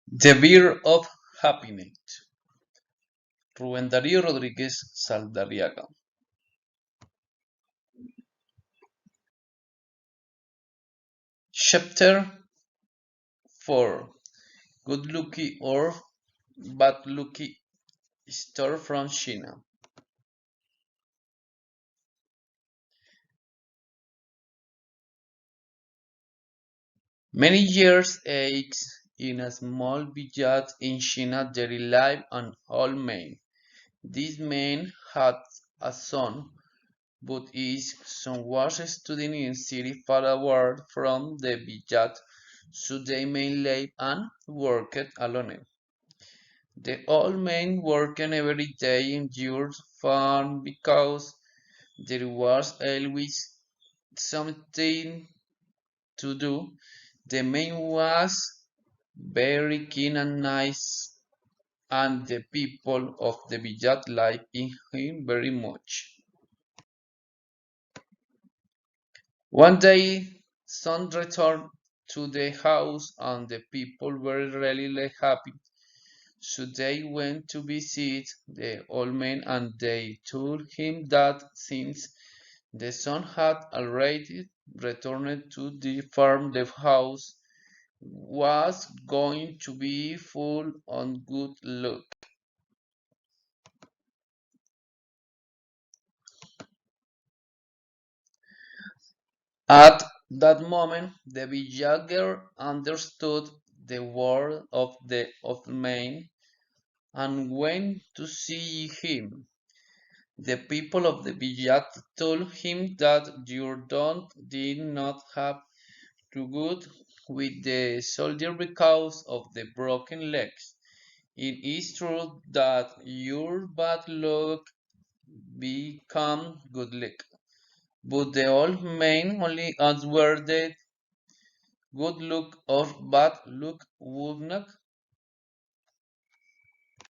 The Beer of Happiness. Rubén Darío Rodríguez Saldarriaga. Chapter 4. Good Lucky or Bad Lucky Store from China. Many years ago, in a small village in China, there lived an old man. This man had a son, but his son was studying in a city far away from the village, so the man lived and worked alone. The old man worked every day in your farm because there was always something to do. The man was very keen and nice, and the people of the village liked him very much. One day, son returned to the house, and the people were really happy. So they went to visit the old man, and they told him that since the son had already returned to the farm, the house was going to be full of good luck. At that moment, the villager understood the word of the old man and went to see him. The people of the village told him that your don did not have to go with the soldier because of the broken legs. It is true that your bad luck become good luck. But the old man only answered that good luck or bad luck would not